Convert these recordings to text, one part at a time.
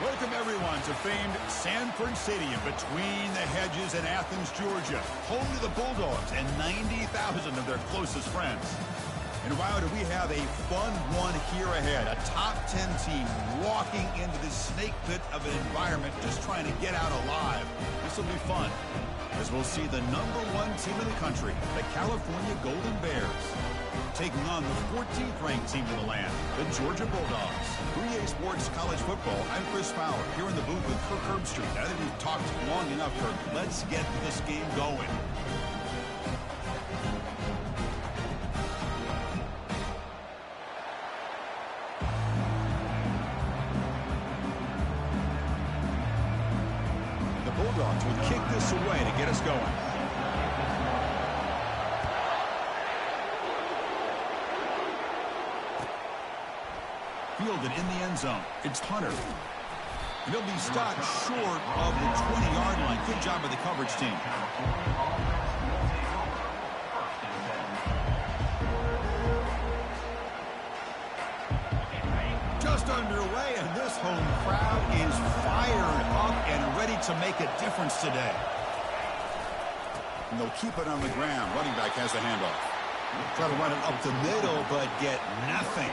Welcome, everyone, to famed Sanford Stadium between the hedges in Athens, Georgia, home to the Bulldogs and 90,000 of their closest friends. And wow, do we have a fun one here ahead. A top 10 team walking into this snake pit of an environment just trying to get out alive. This will be fun, as we'll see the #1 team in the country, the California Golden Bears, taking on the 14th ranked team in the land, the Georgia Bulldogs. 3A Sports College Football, I'm Chris Fowler, here in the booth with Kirk Herbstreit. I think we've talked long enough, Kirk. Let's get this game going. The Bulldogs would kick this away to get us going. Fielded in the end zone. It's Hunter. And he'll be stopped short of the 20-yard line. Good job by the coverage team. Just underway, and this home crowd is fired up and ready to make a difference today. And they'll keep it on the ground. Running back has the handoff. Try to run it up the middle, but get nothing.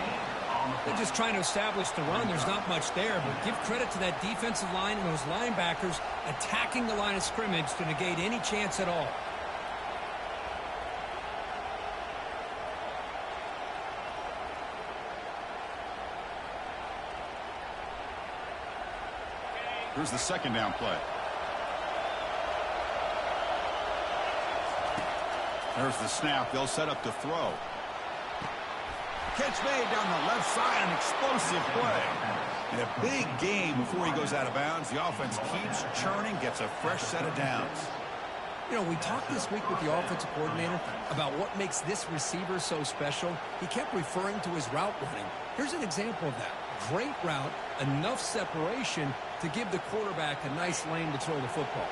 They're just trying to establish the run. There's not much there, but give credit to that defensive line and those linebackers attacking the line of scrimmage to negate any chance at all. Here's the second down play. There's the snap. They'll set up to throw. Catch made down the left side, an explosive play. And a big game before he goes out of bounds. The offense keeps churning, gets a fresh set of downs. You know, we talked this week with the offensive coordinator about what makes this receiver so special. He kept referring to his route running. Here's an example of that. Great route, enough separation to give the quarterback a nice lane to throw the football.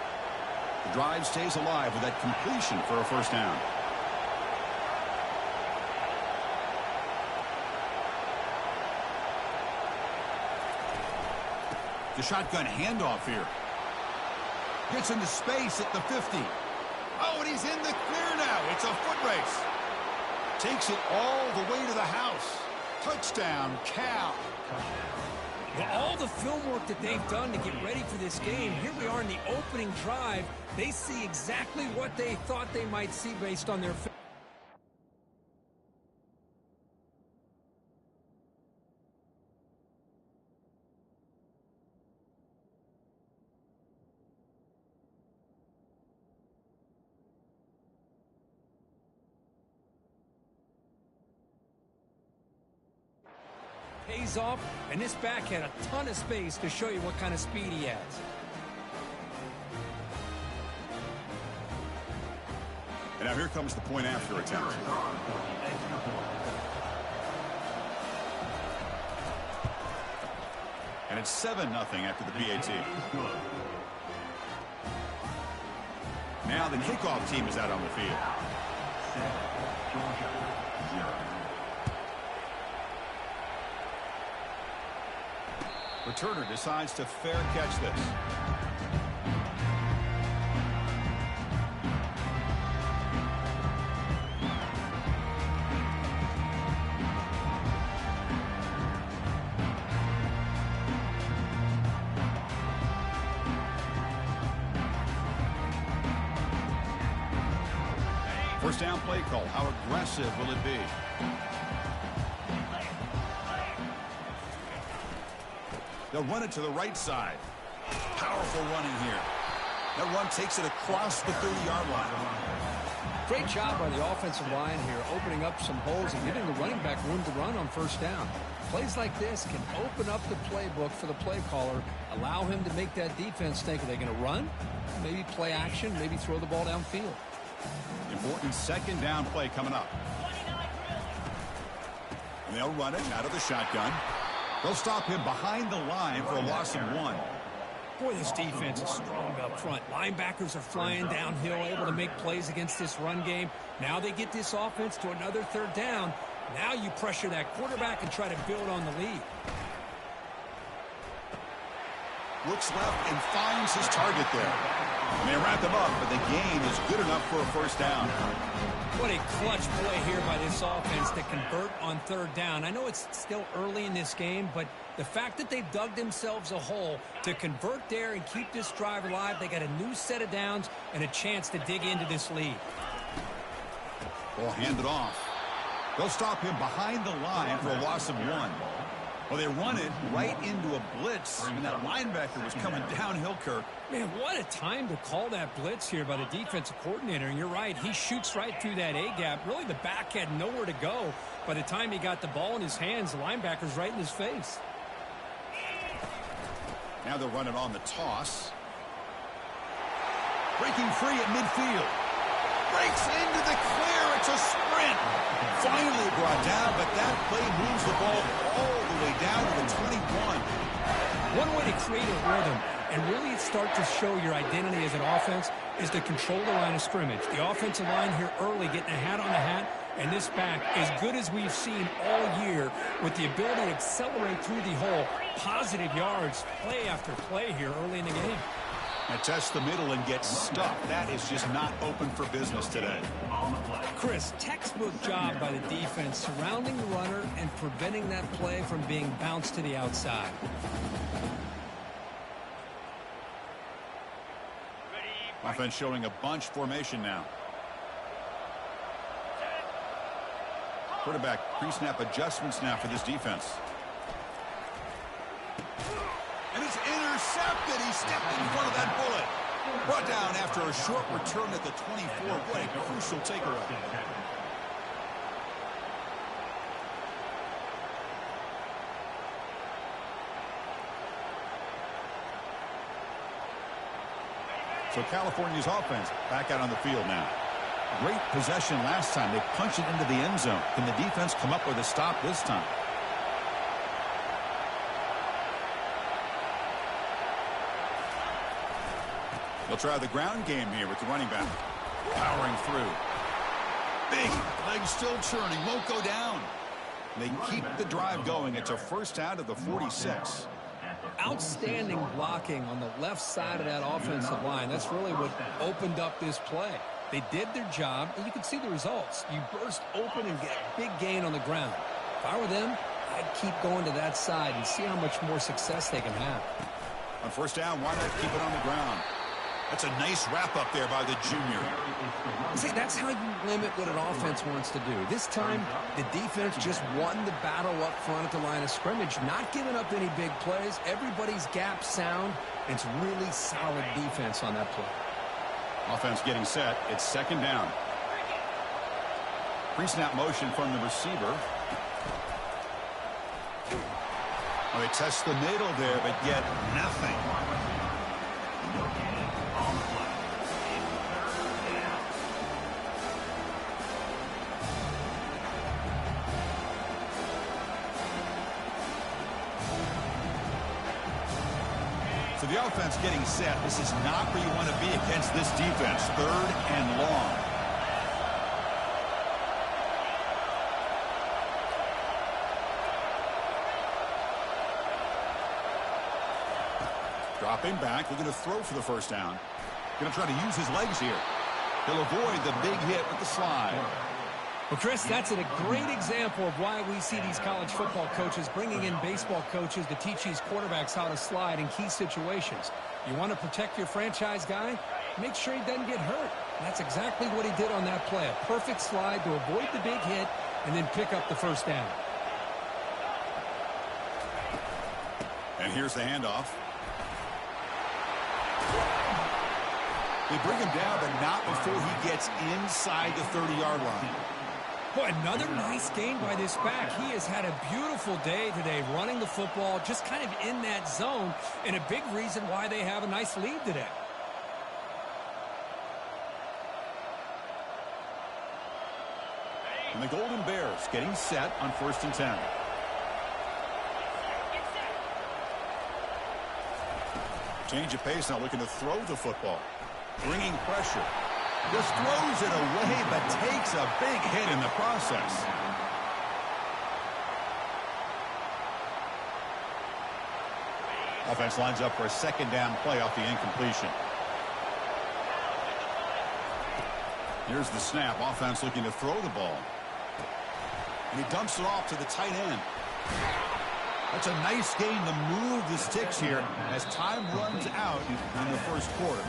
The drive stays alive with that completion for a first down. The shotgun handoff here. Gets into space at the 50. Oh, and he's in the clear now. It's a foot race. Takes it all the way to the house. Touchdown, Cal. Well, all the film work that they've done to get ready for this game, here we are in the opening drive. They see exactly what they thought they might see based on their film. Pays off, and this back had a ton of space to show you what kind of speed he has. And now here comes the point after attempt. And it's 7-0 after the PAT. Now the kickoff team is out on the field. Returner decides to fair catch this. First down play call. How aggressive will it be? They'll run it to the right side. Powerful running here. That run takes it across the 30-yard line. Great job by the offensive line here, opening up some holes and giving the running back room to run on first down. Plays like this can open up the playbook for the play caller, allow him to make that defense think, are they going to run? Maybe play action, maybe throw the ball downfield. Important second down play coming up. And they'll run it out of the shotgun. They'll stop him behind the line for a loss of 1. Boy, this defense is strong up front. Linebackers are flying downhill, able to make plays against this run game. Now they get this offense to another third down. Now you pressure that quarterback and try to build on the lead. Looks left and finds his target there. And they wrap him up, but the gain is good enough for a first down. What a clutch play here by this offense to convert on third down. I know it's still early in this game, but the fact that they've dug themselves a hole to convert there and keep this drive alive, they got a new set of downs and a chance to dig into this lead. Ball handed off. They'll stop him behind the line for a loss of 1. Well, they run it right into a blitz, and that linebacker was coming downhill, Kirk. Man, what a time to call that blitz here by the defensive coordinator. And you're right, he shoots right through that A-gap. Really, the back had nowhere to go. By the time he got the ball in his hands, the linebacker's right in his face. Now they'll run it on the toss. Breaking free at midfield. Breaks into the clear. It's a sprint. Finally brought down, but that play moves the ball all the way down to the 21. One way to create a rhythm and really start to show your identity as an offense is to control the line of scrimmage. The offensive line here early getting a hat on the hat, and this back as good as we've seen all year with the ability to accelerate through the hole. Positive yards, play after play here early in the game. Now test the middle and get stuck. That is just not open for business today. Chris, textbook job by the defense surrounding the runner and preventing that play from being bounced to the outside. Offense showing a bunch formation now. Quarterback pre-snap adjustments now for this defense. And it's intercepted. He stepped in front of that bullet. Brought down after a short return at the 24. What a crucial takeaway. So California's offense back out on the field now. Great possession last time. They punched it into the end zone. Can the defense come up with a stop this time? They'll try the ground game here with the running back. Powering through. Big legs still churning. Won't go down. They keep the drive going. It's a first out of the 46. Outstanding blocking on the left side of that offensive line. That's really what opened up this play. They did their job, and you can see the results. You burst open and get a big gain on the ground. If I were them, I'd keep going to that side and see how much more success they can have. On first down, why not keep it on the ground? That's a nice wrap-up there by the junior. See, that's how you limit what an offense wants to do. This time, the defense just won the battle up front at the line of scrimmage, not giving up any big plays. Everybody's gap sound. It's really solid defense on that play. Offense getting set. It's second down. Pre-snap motion from the receiver. Well, they test the middle there, but get nothing. So the offense getting set. This is not where you want to be against this defense. Third and long. Dropping back, looking to throw for the first down. Going to try to use his legs here. He'll avoid the big hit with the slide. Well, Chris, that's a great example of why we see these college football coaches bringing in baseball coaches to teach these quarterbacks how to slide in key situations. You want to protect your franchise guy? Make sure he doesn't get hurt. And that's exactly what he did on that play. A perfect slide to avoid the big hit and then pick up the first down. And here's the handoff. They bring him down, but not before he gets inside the 30-yard line. Boy, another nice gain by this back. He has had a beautiful day today running the football, just kind of in that zone, and a big reason why they have a nice lead today. And the Golden Bears getting set on 1st and 10. Change of pace now, looking to throw the football. Bringing pressure. Just throws it away, but takes a big hit in the process. Offense lines up for a second down play off the incompletion. Here's the snap. Offense looking to throw the ball. And he dumps it off to the tight end. That's a nice gain to move the sticks here as time runs out in the first quarter.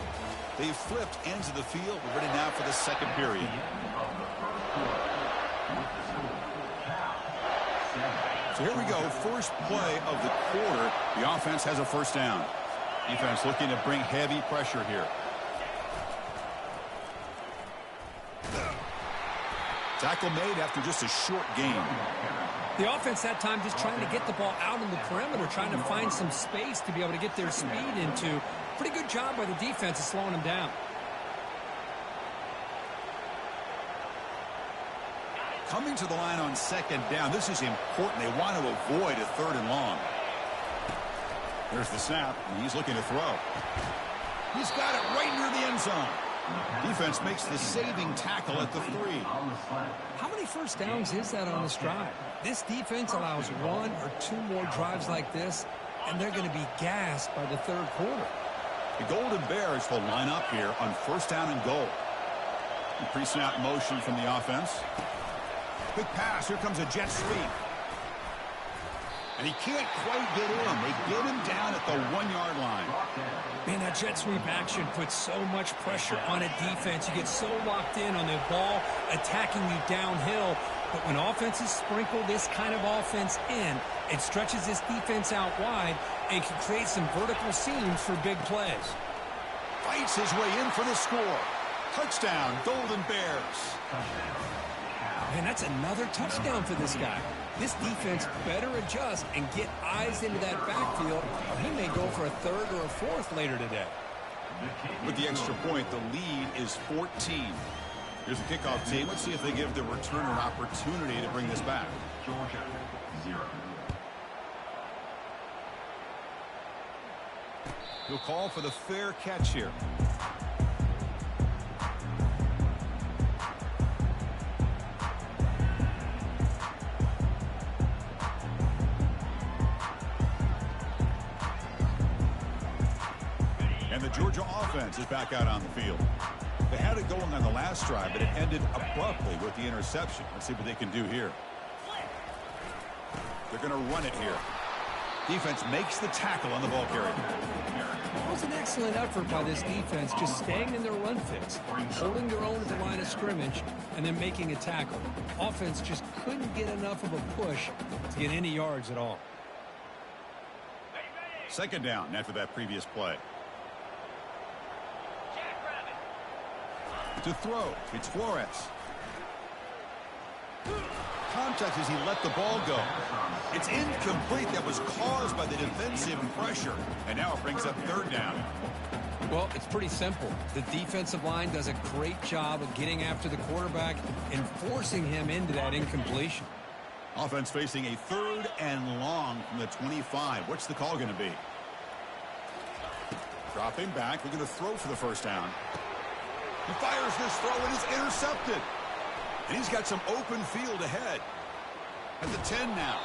They've flipped ends of the field. We're ready now for the second period. So here we go. First play of the quarter. The offense has a first down. Defense looking to bring heavy pressure here. Tackle made after just a short gain. The offense that time just trying to get the ball out on the perimeter, trying to find some space to be able to get their speed into. Pretty good job by the defense of slowing them down. Coming to the line on second down. This is important. They want to avoid a third and long. There's the snap, and he's looking to throw. He's got it right near the end zone. Defense makes the saving tackle at the 3. How many first downs is that on this drive? This defense allows 1 or 2 more drives like this, and they're going to be gassed by the third quarter. The Golden Bears will line up here on first down and goal. Pre-snap motion from the offense. Quick pass. Here comes a jet sweep. And he can't quite get in. They get him down at the 1-yard line. Man, that jet sweep action puts so much pressure on a defense. You get so locked in on the ball attacking you downhill. But when offenses sprinkle this kind of offense in, it stretches this defense out wide and can create some vertical seams for big plays. Fights his way in for the score. Touchdown, Golden Bears. Man, that's another touchdown for this guy. This defense better adjust and get eyes into that backfield, or he may go for a third or a fourth later today. With the extra point, the lead is 14. Here's the kickoff team. Let's see if they give the returner an opportunity to bring this back. Georgia, 0. He'll call for the fair catch here. And the Georgia offense is back out on the field. They had it going on the last drive, but it ended abruptly with the interception. Let's see what they can do here. They're going to run it here. Defense makes the tackle on the ball carrier. It was an excellent effort by this defense, just staying in their run fix, holding their own at the line of scrimmage, and then making a tackle. Offense just couldn't get enough of a push to get any yards at all. Second down after that previous play. To throw, it's Flores. Contact as he let the ball go. It's incomplete. That was caused by the defensive pressure. And now it brings up third down. Well, it's pretty simple. The defensive line does a great job of getting after the quarterback and forcing him into that incompletion. Offense facing a third and long from the 25. What's the call going to be? Dropping back. We're going to throw for the first down. He fires this throw and is intercepted. And he's got some open field ahead. At the 10 now.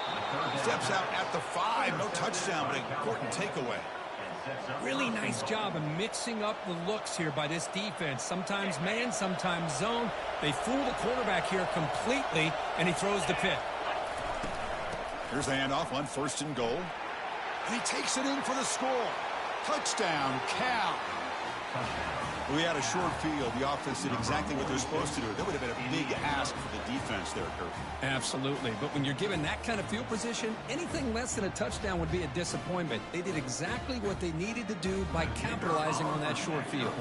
Steps out at the 5. No touchdown, but an important takeaway. Really nice job of mixing up the looks here by this defense. Sometimes man, sometimes zone. They fool the quarterback here completely, and he throws the pick. Here's the handoff on first and goal. And he takes it in for the score. Touchdown, Cal. We had a short field. The offense did exactly what they're supposed to do. That would have been a big ask for the defense there, Kurt. Absolutely. But when you're given that kind of field position, anything less than a touchdown would be a disappointment. They did exactly what they needed to do by capitalizing on that short field.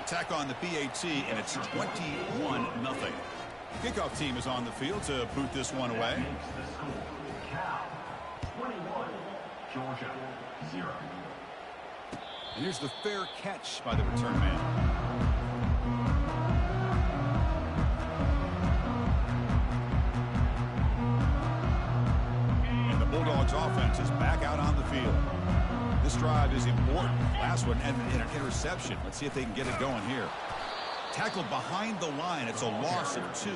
Attack on the PAT, and it's 21-0. Kickoff team is on the field to boot this one away. Cal, 21. Georgia, 0. And here's the fair catch by the return man. And the Bulldogs offense is back out on the field. This drive is important. Last one ended in an interception. Let's see if they can get it going here. Tackled behind the line. It's a loss of 2.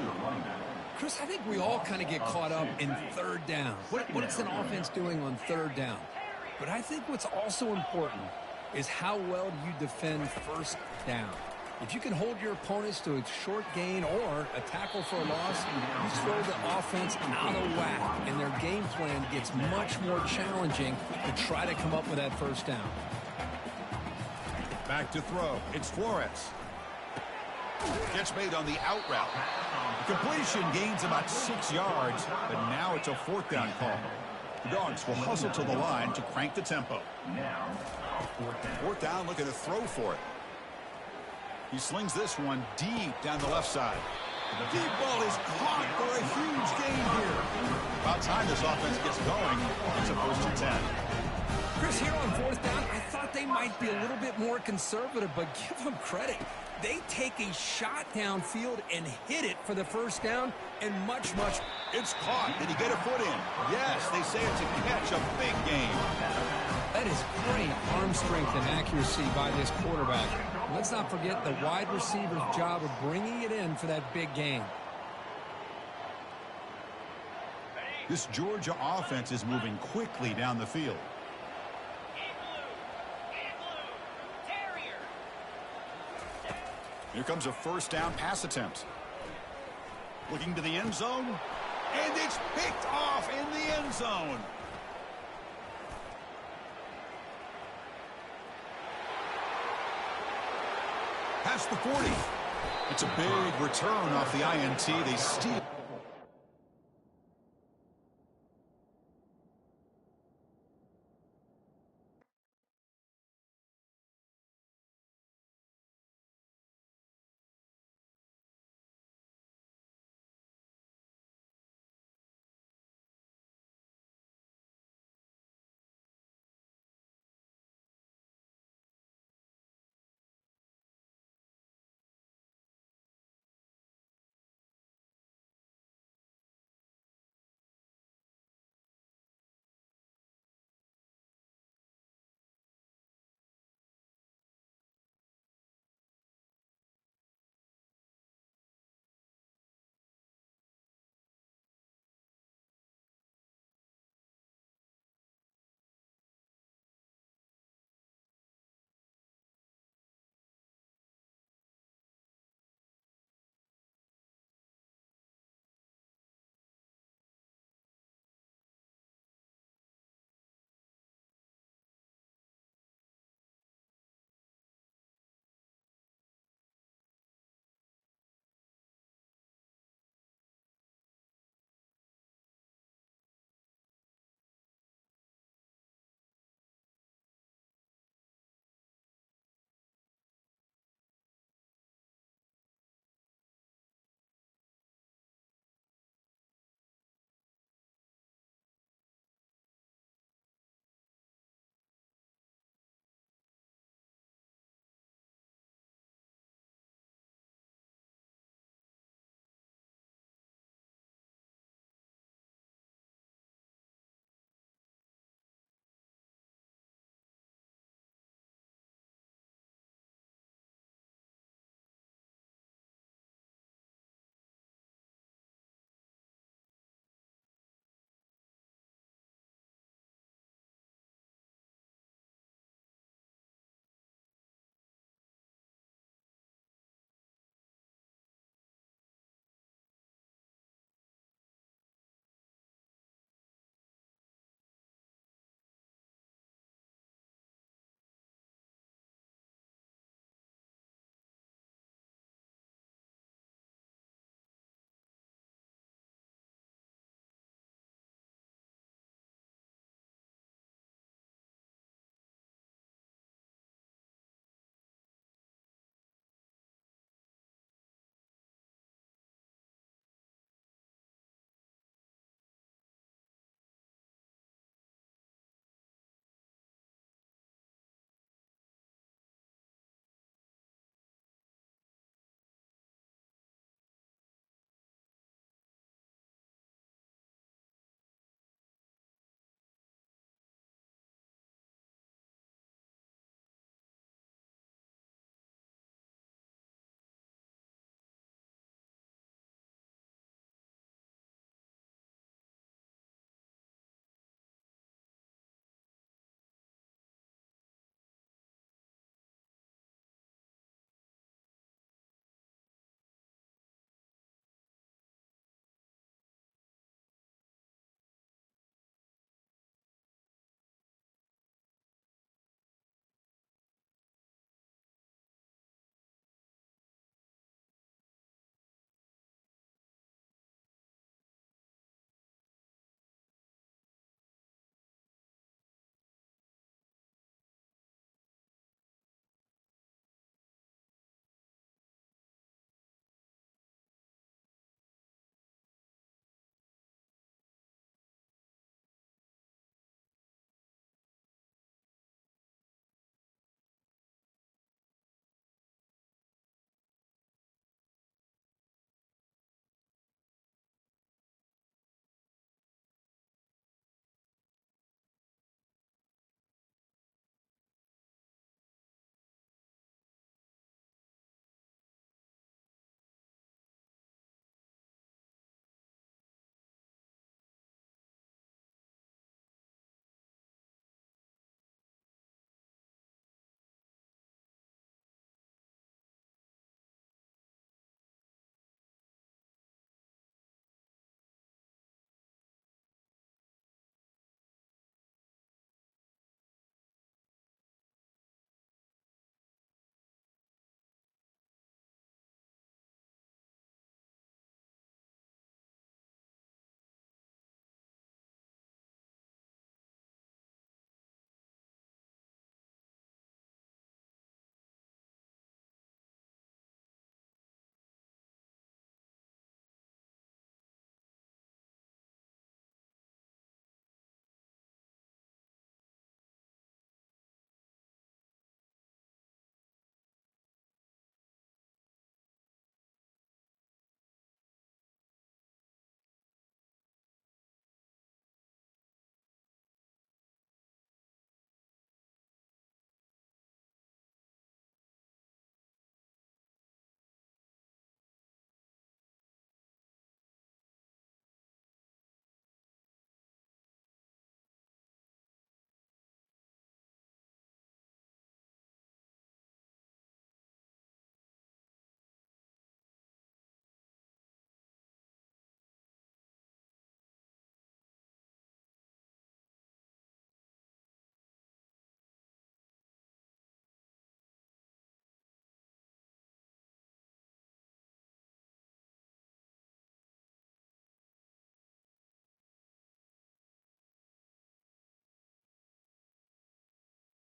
Chris, I think we all kind of get caught up in third down. What is an offense doing on third down? But I think what's also important is how well do you defend first down. If you can hold your opponents to a short gain or a tackle for a loss, you throw the offense out of whack, and their game plan gets much more challenging to try to come up with that first down. Back to throw. It's Flores. Gets made on the out route. Completion gains about 6 yards, but now it's a fourth down call. The Dogs will hustle to the line to crank the tempo. Fourth down, looking to throw for it. He slings this one deep down the left side. The deep ball is caught for a huge gain here. About time this offense gets going. It's a 1st and 10. Chris, here on fourth down, I thought they might be a little bit more conservative, but give them credit. They take a shot downfield and hit it for the first down, and much. It's caught. Did he get a foot in? Yes, they say it's a catch, a big game. That is great arm strength and accuracy by this quarterback. Let's not forget the wide receiver's job of bringing it in for that big gain. This Georgia offense is moving quickly down the field. Here comes a first down pass attempt. Looking to the end zone, and it's picked off in the end zone. Past the 40. It's a big return off the INT. They steal.